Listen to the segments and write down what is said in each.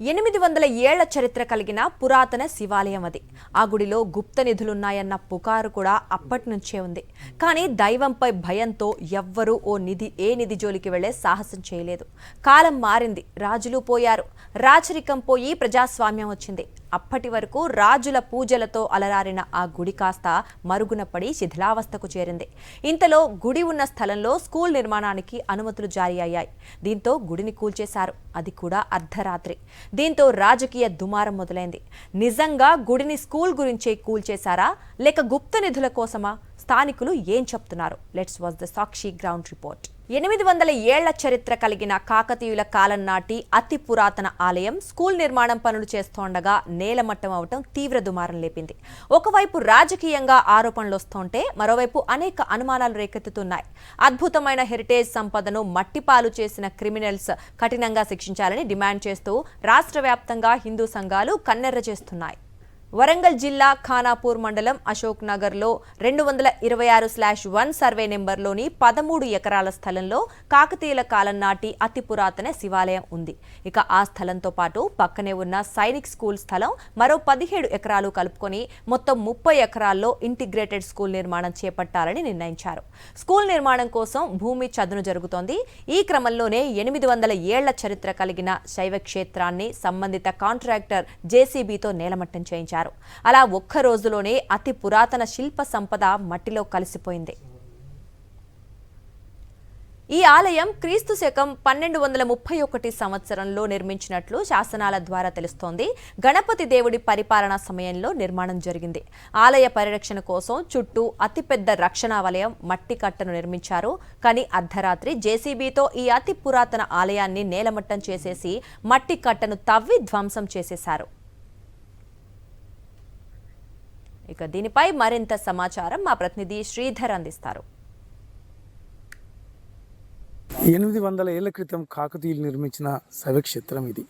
800 ఏళ్ల చరిత్ర కలిగిన పురాతన శివాలయం అది. ఆ గుడిలో గుప్త నిధులున్నాయన్న పుకారు కూడా అప్పటి నుంచే ఉంది. కానీ దైవంపై భయంతో ఎవ్వరూ ఏ నిధి జోలికి వెళ్లే సాహసం చేయలేదు. కాలం మారింది, రాజులు పోయారు, రాచరికం పోయి ప్రజాస్వామ్యం వచ్చింది. అప్పటి వరకు రాజుల పూజలతో అలరారిన ఆ గుడి కాస్త మరుగున పడి శిథిలావస్థకు చేరింది. ఇంతలో గుడి ఉన్న స్థలంలో స్కూల్ నిర్మాణానికి అనుమతులు జారీ అయ్యాయి. దీంతో గుడిని కూల్చేశారు, అది కూడా అర్ధరాత్రి. దీంతో రాజకీయ దుమారం మొదలైంది. నిజంగా గుడిని స్కూల్ గురించే కూల్చేశారా లేక గుప్త నిధుల కోసమా? స్థానికులు ఏం చెప్తున్నారు? Let's watch the Sakshi ground report. 800 ఏళ్ల చరిత్ర కలిగిన కాకతీయుల కాలం నాటి అతి పురాతన ఆలయం స్కూల్ నిర్మాణం పనులు చేస్తోండగా నేలమట్టం అవటం తీవ్ర దుమారం లేపింది. ఒకవైపు రాజకీయంగా ఆరోపణలు వస్తుంటే మరోవైపు అనేక అనుమానాలు రేకెత్తుతున్నాయి. అద్భుతమైన హెరిటేజ్ సంపదను మట్టిపాలు చేసిన క్రిమినల్స్ కఠినంగా శిక్షించాలని డిమాండ్ చేస్తూ రాష్ట్ర వ్యాప్తంగా హిందూ సంఘాలు కన్నెర్ర చేస్తున్నాయి. వరంగల్ జిల్లా ఖానాపూర్ మండలం అశోక్ నగర్లో 226/1 సర్వే నెంబర్లోని 13 ఎకరాల స్థలంలో కాకతీయుల కాలం నాటి అతి పురాతన శివాలయం ఉంది. ఇక ఆ స్థలంతో పాటు పక్కనే ఉన్న సైనిక్ స్కూల్ స్థలం మరో 17 ఎకరాలు కలుపుకొని మొత్తం 30 ఎకరాల్లో ఇంటిగ్రేటెడ్ స్కూల్ నిర్మాణం చేపట్టాలని నిర్ణయించారు. స్కూల్ నిర్మాణం కోసం భూమి చదును జరుగుతోంది. ఈ క్రమంలోనే 800 ఏళ్ల చరిత్ర కలిగిన శైవ క్షేత్రాన్ని సంబంధిత కాంట్రాక్టర్ జేసీబీతో నేలమట్టం చేయించారు. అలా ఒక్క రోజులోనే అతి పురాతన శిల్ప సంపద మట్టిలో కలిసిపోయింది. ఈ ఆలయం క్రీస్తు శకం 1231 సంవత్సరంలో నిర్మించినట్లు శాసనాల ద్వారా తెలుస్తోంది. గణపతి దేవుడి పరిపాలనా సమయంలో నిర్మాణం జరిగింది. ఆలయ పరిరక్షణ కోసం చుట్టూ అతిపెద్ద రక్షణ వలయం, మట్టి కట్టను నిర్మించారు. కానీ అర్ధరాత్రి జేసీబీతో ఈ అతి పురాతన ఆలయాన్ని నేలమట్టం చేసేసి మట్టి కట్టను తవ్వి ధ్వంసం చేసేశారు. ఇక దీనిపై మరింత సమాచారం మా ప్రతినిధి శ్రీధర్ అందిస్తారు. 800 ఏళ్ల క్రితం కాకతీయులు నిర్మించిన శైవక్షేత్రం ఇది.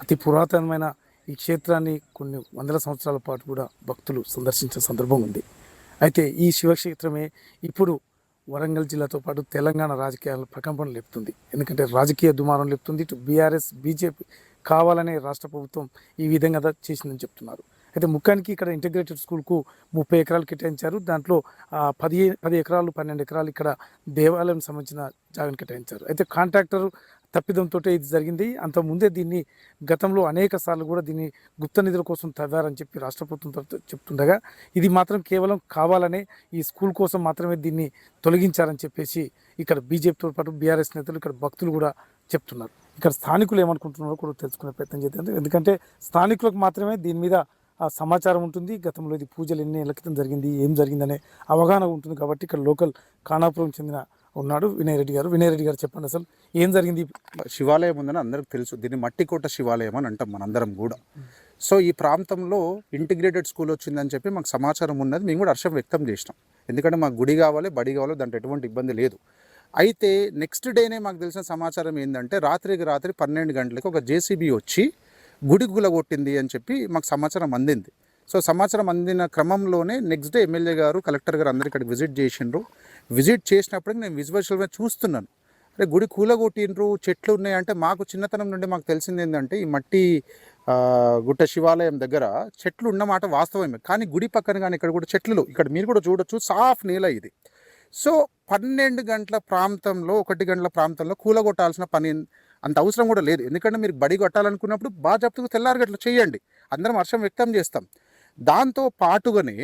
అతి పురాతనమైన ఈ క్షేత్రాన్ని కొన్ని వందల సంవత్సరాల పాటు కూడా భక్తులు సందర్శించిన సందర్భం ఉంది. అయితే ఈ శివక్షేత్రమే ఇప్పుడు వరంగల్ జిల్లాతో పాటు తెలంగాణ రాజకీయాల ప్రకంపన లేపుతుంది. ఎందుకంటే రాజకీయ దుమారం లేపుతుంది. ఇటు బీఆర్ఎస్, బీజేపీ కావాలనే రాష్ట్ర ప్రభుత్వం ఈ విధంగా చేసిందని చెప్తున్నారు. అయితే ముఖ్యానికి ఇక్కడ ఇంటిగ్రేటెడ్ స్కూల్కు 30 ఎకరాలు కేటాయించారు. దాంట్లో 10 ఎకరాలు 12 ఎకరాలు ఇక్కడ దేవాలయం సంబంధించిన జాగాను కేటాయించారు. అయితే కాంట్రాక్టర్ తప్పిదంతో ఇది జరిగింది. అంత ముందే దీన్ని గతంలో అనేక సార్లు కూడా దీన్ని గుప్త నిధుల కోసం తవ్వారని చెప్పి రాష్ట్ర ప్రభుత్వం చెప్తుండగా ఇది మాత్రం కేవలం కావాలనే ఈ స్కూల్ కోసం మాత్రమే దీన్ని తొలగించారని చెప్పేసి ఇక్కడ బీజేపీతో పాటు బీఆర్ఎస్ నేతలు, ఇక్కడ భక్తులు కూడా చెప్తున్నారు. ఇక్కడ స్థానికులు ఏమనుకుంటున్నారో కూడా తెలుసుకునే ప్రయత్నం చేద్దాం. ఎందుకంటే స్థానికులకు మాత్రమే దీని మీద ఆ సమాచారం ఉంటుంది. గతంలో ఇది పూజలు ఎన్ని ఏళ్ల క్రితం జరిగింది, ఏం జరిగిందనే అవగాహన ఉంటుంది. కాబట్టి ఇక్కడ లోకల్ ఖానాపురం చెందిన ఉన్నాడు వినయ్ రెడ్డి గారు. వినయ్ రెడ్డి గారు చెప్పండి, అసలు ఏం జరిగింది? శివాలయం ఉందని అందరికి తెలుసు. దీన్ని మట్టికోట శివాలయం అని అంటాం మనందరం కూడా. సో ఈ ప్రాంతంలో ఇంటిగ్రేటెడ్ స్కూల్ వచ్చిందని చెప్పి మాకు సమాచారం ఉన్నది. మేము కూడా హర్షం వ్యక్తం చేసినాం. ఎందుకంటే మాకు గుడి కావాలి, బడి కావాలి, దాంట్లో ఎటువంటి ఇబ్బంది లేదు. అయితే నెక్స్ట్ డేనే మాకు తెలిసిన సమాచారం ఏంటంటే రాత్రికి రాత్రి 12 గంటలకు ఒక జేసీబీ వచ్చి గుడి గులగొట్టింది అని చెప్పి మాకు సమాచారం అందింది. సో సమాచారం అందిన క్రమంలోనే నెక్స్ట్ డే ఎమ్మెల్యే గారు, కలెక్టర్ గారు అందరు ఇక్కడికి విజిట్ చేసిండ్రు. విజిట్ చేసినప్పటికి నేను విజువల్గా చూస్తున్నాను, అరే గుడి కూలగొట్టిండ్రు, చెట్లు ఉన్నాయంటే మాకు చిన్నతనం నుండి మాకు తెలిసింది ఏంటంటే ఈ మట్టి గుట్ట శివాలయం దగ్గర చెట్లు ఉన్నమాట వాస్తవమే. కానీ గుడి పక్కన కానీ ఇక్కడ కూడా చెట్లు, ఇక్కడ మీరు కూడా చూడొచ్చు, సాఫ్ నేల ఇది. సో 12 గంటల ప్రాంతంలో, 1 గంటల ప్రాంతంలో కూలగొట్టాల్సిన పని అంత అవసరం కూడా లేదు. ఎందుకంటే మీరు బడి కొట్టాలనుకున్నప్పుడు బాగా చెప్తూ తెల్లారగట్ల చేయండి, అందరం హర్షం వ్యక్తం చేస్తాం. దాంతో పాటుగానే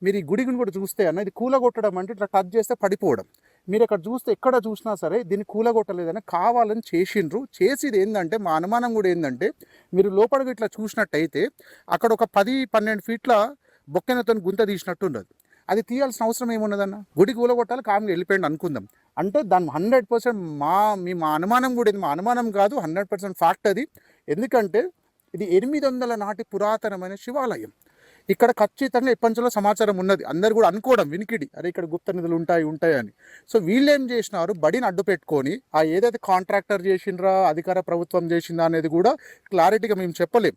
మీరు ఈ గుడిని కూడా చూస్తే అన్న, ఇది కూలగొట్టడం అంటే ఇట్లా టచ్ చేస్తే పడిపోవడం. మీరు అక్కడ చూస్తే ఎక్కడ చూసినా సరే దీన్ని కూలగొట్టలేదని కావాలని చేసిండ్రు. చేసేది ఏంటంటే మా అనుమానం కూడా ఏంటంటే, మీరు లోపలికి ఇట్లా చూసినట్టయితే అక్కడ ఒక 10-12 ఫీట్ల బొక్కెనతో గుంత తీసినట్టు ఉండదు. అది తీయాల్సిన అవసరం ఏమున్నదన్న? గుడి కూలగొట్టాలి, కామ్గా వెళ్ళిపోయింది అనుకుందాం. అంటే దాన్ని 100% మా అనుమానం కూడా, ఇది మా అనుమానం కాదు, 100% ఫ్యాక్ట్ అది. ఎందుకంటే ఇది 800 నాటి పురాతనమైన శివాలయం. ఇక్కడ ఖచ్చితంగా ఎప్పటి నుంచో సమాచారం ఉన్నది. అందరు కూడా అనుకోవడం వినికిడి, అరే ఇక్కడ గుప్త నిధులు ఉంటాయి. సో వీళ్ళు ఏం చేసినారు, బడిని అడ్డు పెట్టుకొని ఆ ఏదైతే కాంట్రాక్టర్ చేసిండ్రా, అధికార ప్రభుత్వం చేసిందా అనేది కూడా క్లారిటీగా మేము చెప్పలేం.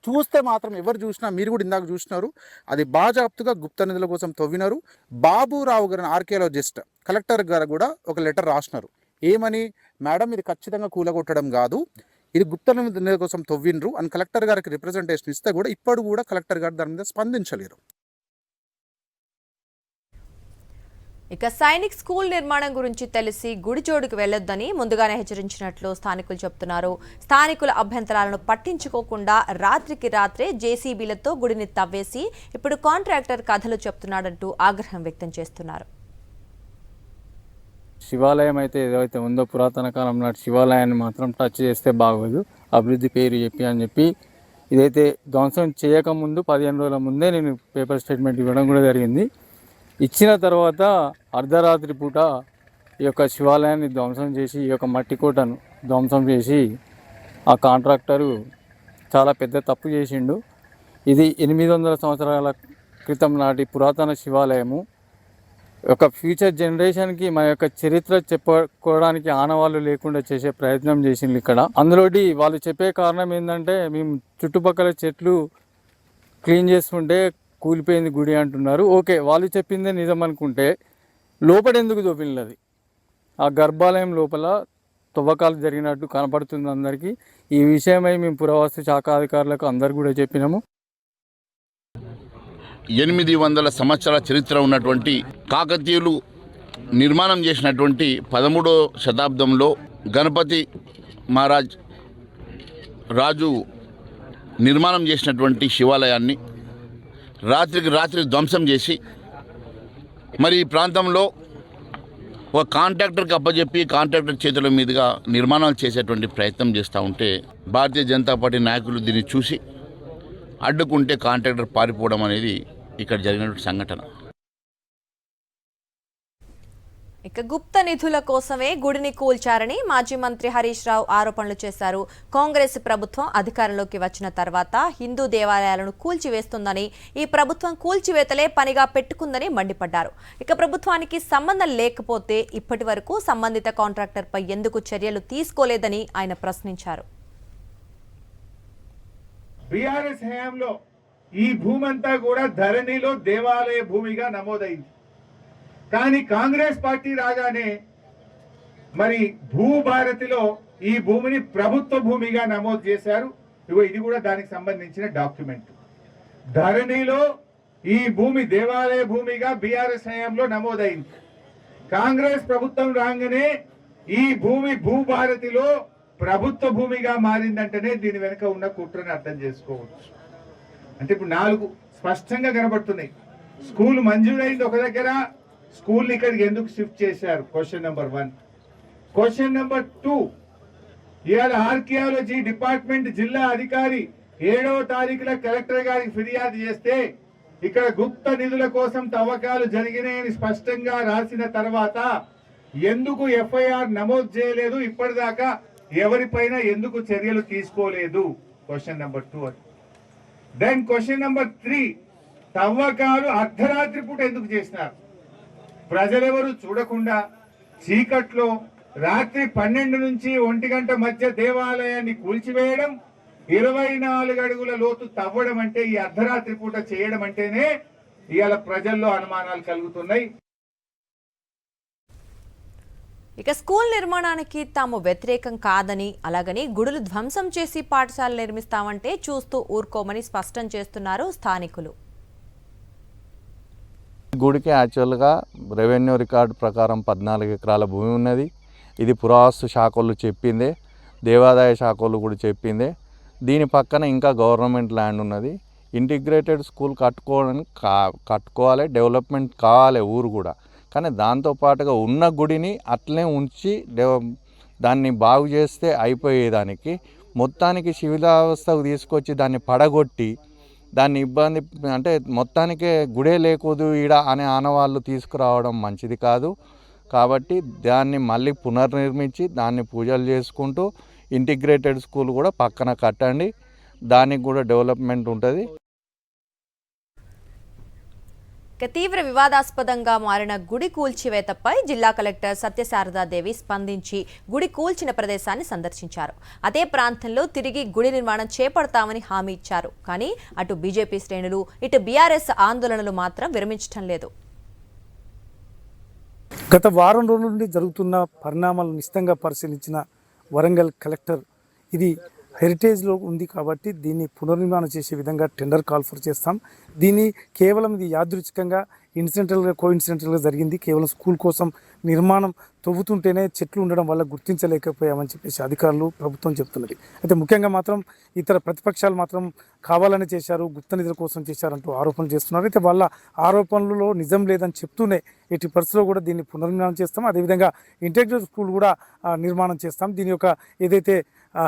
చూస్తే మాత్రం ఎవరు చూసినా, మీరు కూడా ఇందాక చూసినారు, అది బాజాప్తుగా గుప్త నిధుల కోసం తవ్వినారు. బాబురావు గారు ఆర్కియాలజిస్ట్, కలెక్టర్ గారు కూడా ఒక లెటర్ రాసినారు. ఏమని? మేడం ఇది ఖచ్చితంగా కూలగొట్టడం కాదు, ఇది గుప్త నిధుల కోసం తవ్విండ్రు అని కలెక్టర్ గారికి రిప్రజెంటేషన్ ఇస్తే కూడా ఇప్పుడు కూడా కలెక్టర్ గారు దాని మీద స్పందించలేరు. ఇక సైనిక్ స్కూల్ నిర్మాణం గురించి తెలిసి గుడి జోడుకు వెళ్లొద్దని ముందుగానే హెచ్చరించినట్లు స్థానికులు చెబుతున్నారు. స్థానికుల అభ్యంతరాలను పట్టించుకోకుండా రాత్రికి రాత్రే జేసీబీలతో గుడిని తవ్వేసి ఇప్పుడు కాంట్రాక్టర్ కథలు చెప్తున్నాడంటూ ఆగ్రహం వ్యక్తం చేస్తున్నారు. శివాలయం అయితే ఏదైతే ఉందో పురాతన కాలం నాటి శివాలయాన్ని మాత్రం టచ్ చేస్తే బాగోదు, అభివృద్ధి పేరు అని చెప్పి ఇదైతే ధ్వంసం చేయకముందు 15 రోజుల ముందే నేను పేపర్ స్టేట్మెంట్ ఇవ్వడం కూడా జరిగింది. ఇచ్చిన తర్వాత అర్ధరాత్రి పూట ఈ యొక్క శివాలయాన్ని ధ్వంసం చేసి ఈ యొక్క మట్టి కోటను ధ్వంసం చేసి ఆ కాంట్రాక్టరు చాలా పెద్ద తప్పు చేసిండు. ఇది 800 సంవత్సరాల క్రితం నాటి పురాతన శివాలయము. ఒక ఫ్యూచర్ జనరేషన్కి మన యొక్క చరిత్ర చెప్పుకోవడానికి ఆనవాళ్ళు లేకుండా చేసే ప్రయత్నం చేసింది ఇక్కడ. అందులోటి వాళ్ళు చెప్పే కారణం ఏంటంటే మేము చుట్టుపక్కల చెట్లు క్లీన్ చేస్తుంటే కూలిపోయింది గుడి అంటున్నారు. ఓకే, వాళ్ళు చెప్పిందే నిజం అనుకుంటే లోపల ఎందుకు దోపిల్లది? ఆ గర్భాలయం లోపల తవ్వకాలు జరిగినట్టు కనపడుతుంది అందరికీ. ఈ విషయమై మేము పురావస్తు శాఖ అధికారులకు అందరు కూడా చెప్పినాము. 800 సంవత్సరాల చరిత్ర ఉన్నటువంటి కాకతీయులు నిర్మాణం చేసినటువంటి 13వ శతాబ్దంలో గణపతి మహారాజ్ రాజు నిర్మాణం చేసినటువంటి శివాలయాన్ని రాత్రికి రాత్రి ధ్వంసం చేసి మరి ఈ ప్రాంతంలో ఒక కాంట్రాక్టర్కి అప్పచెప్పి కాంట్రాక్టర్ చేతుల మీదుగా నిర్మాణాలు చేసేటువంటి ప్రయత్నం చేస్తూ ఉంటే భారతీయ జనతా పార్టీ నాయకులు దీన్ని చూసి అడ్డుకుంటే కాంట్రాక్టర్ పారిపోవడం అనేది ఇక్కడ జరిగినటువంటి సంఘటన. ఇక గుప్త నిధుల కోసమే గుడిని కూల్చారని మాజీ మంత్రి హరీష్ రావు ఆరోపణలు చేశారు. కాంగ్రెస్ ప్రభుత్వం అధికారంలోకి వచ్చిన తర్వాత హిందూ దేవాలయాలను కూల్చివేస్తుందని, ఈ ప్రభుత్వం కూల్చివేతలే పనిగా పెట్టుకుందని మండిపడ్డారు. ఇక ప్రభుత్వానికి సంబంధం లేకపోతే ఇప్పటి వరకు సంబంధిత కాంట్రాక్టర్పై ఎందుకు చర్యలు తీసుకోలేదని ఆయన ప్రశ్నించారు. బీఆర్ఎస్ హయాంలో ఈ భూమంతా కూడా ధరణిలో దేవాలయ భూమిగా నమోదైంది. కానీ కాంగ్రెస్ పార్టీ రాగానే మరి భూభారతిలో ఈ భూమిని ప్రభుత్వ భూమిగా నమోదు చేశారు. ఇది కూడా దానికి సంబంధించిన డాక్యుమెంట్. ధరణిలో ఈ భూమి దేవాలయ భూమిగా బీఆర్ఎస్ హయాంలో నమోదైంది. కాంగ్రెస్ ప్రభుత్వం రాగానే ఈ భూమి భూభారతిలో ప్రభుత్వ భూమిగా మారిందంటేనే దీని వెనుక ఉన్న కుట్రని అర్థం చేసుకోవచ్చు. అంటే ఇప్పుడు 4 స్పష్టంగా కనబడుతున్నాయి. స్కూల్ మంజూరైంది ఒక దగ్గర, స్కూల్ ఇక్కడికి ఎందుకు షిఫ్ట్ చేశారు? Question number 1. క్వశ్చన్ నెంబర్ 2, ఇవాళ ఆర్కియాలజీ డిపార్ట్మెంట్ జిల్లా అధికారి 7వ తారీఖున కలెక్టర్ గారికి ఫిర్యాదు చేస్తే ఇక్కడ గుప్త నిధుల కోసం తవ్వకాలు జరిగినాయని స్పష్టంగా రాసిన తర్వాత ఎందుకు ఎఫ్ఐఆర్ నమోదు చేయలేదు? ఇప్పటిదాకా ఎవరిపైన ఎందుకు చర్యలు తీసుకోలేదు? Question number 2. Then question number 3, తవ్వకాలు అర్ధరాత్రి పూట ఎందుకు చేసినారు? ప్రజలెవరు చూడకుండా చీకట్లో రాత్రి 12 నుంచి 1 గంట మధ్య దేవాలయాన్ని కూల్చివేయడం, 24 అడుగుల లోతు తవ్వడం అంటే ఈ అర్ధరాత్రి పూట చేయడం అంటేనే ఇవాళ ప్రజల్లో అనుమానాలు కలుగుతున్నాయి. ఇక స్కూల్ నిర్మాణానికి తాము వ్యతిరేకం కాదని, అలాగని గుడులు ధ్వంసం చేసి పాఠశాలలు నిర్మిస్తామంటే చూస్తూ ఊరుకోమని స్పష్టం చేస్తున్నారు స్థానికులు. గుడికి యాక్చువల్గా రెవెన్యూ రికార్డు ప్రకారం 14 ఎకరాల భూమి ఉన్నది. ఇది పురావస్తు శాఖలు చెప్పిందే, దేవాదాయ శాఖలు కూడా చెప్పిందే. దీని పక్కన ఇంకా గవర్నమెంట్ ల్యాండ్ ఉన్నది. ఇంటిగ్రేటెడ్ స్కూల్ కట్టుకోవాలి, డెవలప్మెంట్ కావాలి ఊరు కూడా. కానీ దాంతోపాటుగా ఉన్న గుడిని అట్లనే ఉంచి దాన్ని బాగు చేస్తే అయిపోయేదానికి మొత్తానికి శిథిలావస్థకు తీసుకొచ్చి దాన్ని పడగొట్టి దాన్ని ఇబ్బంది అంటే మొత్తానికే గుడే లేకూడదు ఈడ అనే ఆనవాళ్ళు తీసుకురావడం మంచిది కాదు. కాబట్టి దాన్ని మళ్ళీ పునర్నిర్మించి దాన్ని పూజలు చేసుకుంటూ ఇంటిగ్రేటెడ్ స్కూల్ కూడా పక్కన కట్టండి, దానికి కూడా డెవలప్మెంట్ ఉంటుంది. తీవ్ర వివాదాస్పదంగా మారిన గుడి కూల్చివేతపై జిల్లా కలెక్టర్ సత్యశారదాదేవి స్పందించి గుడి కూల్చిన ప్రదేశాన్ని సందర్శించారు. అదే ప్రాంతంలో తిరిగి గుడి నిర్మాణం చేపడతామని హామీ ఇచ్చారు. కానీ అటు బీజేపీ శ్రేణులు, ఇటు బీఆర్ఎస్ ఆందోళనలు మాత్రం విరమించడం లేదు. గత వారం రోజుల నుండి జరుగుతున్న పరిణామాలను నిశితంగా పరిశీలించిన వరంగల్ కలెక్టర్ ఇది హెరిటేజ్లో ఉంది కాబట్టి దీన్ని పునర్నిర్మాణం చేసే విధంగా టెండర్ కాల్ ఫర్ చేస్తాం. దీన్ని కేవలం ఇది యాదృచ్ఛికంగా కోఇన్సిడెంటల్గా జరిగింది. కేవలం స్కూల్ కోసం నిర్మాణం తవ్వుతుంటేనే చెట్లు ఉండడం వల్ల గుర్తించలేకపోయామని చెప్పేసి అధికారులు ప్రభుత్వం చెప్తున్నది. అయితే ముఖ్యంగా మాత్రం ఇతర ప్రతిపక్షాలు మాత్రం కావాలని చేశారు, గుప్త నిధుల కోసం చేశారంటూ ఆరోపణలు చేస్తున్నారు. అయితే వాళ్ళ ఆరోపణలలో నిజం లేదని చెప్తూనే ఎట్టి పరిస్థితిలో కూడా దీన్ని పునర్నిర్మాణం చేస్తాం. అదేవిధంగా ఇంటిగ్రేటెడ్ స్కూల్ కూడా నిర్మాణం చేస్తాం. దీని యొక్క ఏదైతే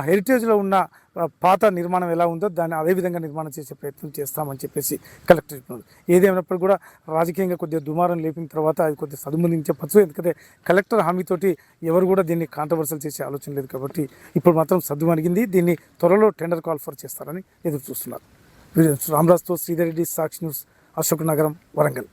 హెరిటేజ్లో ఉన్న పాత నిర్మాణం ఎలా ఉందో దాన్ని అదేవిధంగా నిర్మాణం చేసే ప్రయత్నం చేస్తామని చెప్పేసి కలెక్టర్ చెప్తున్నారు. ఏదేమైనప్పుడు కూడా రాజకీయంగా కొద్దిగా దుమారం లేపిన తర్వాత అది కొద్దిగా సదుముని చెప్పచ్చు. ఎందుకంటే కలెక్టర్ హామీతోటి ఎవరు కూడా దీన్ని కాంట్రవర్సల్ చేసే ఆలోచన లేదు కాబట్టి ఇప్పుడు మాత్రం సద్దుమణిగింది. దీన్ని త్వరలో టెండర్ కాల్ ఫర్ చేస్తారని ఎదురు చూస్తున్నారు. రామరాజ్తో శ్రీధర్ రెడ్డి, సాక్షి న్యూస్, అశోక్ నగరం, వరంగల్.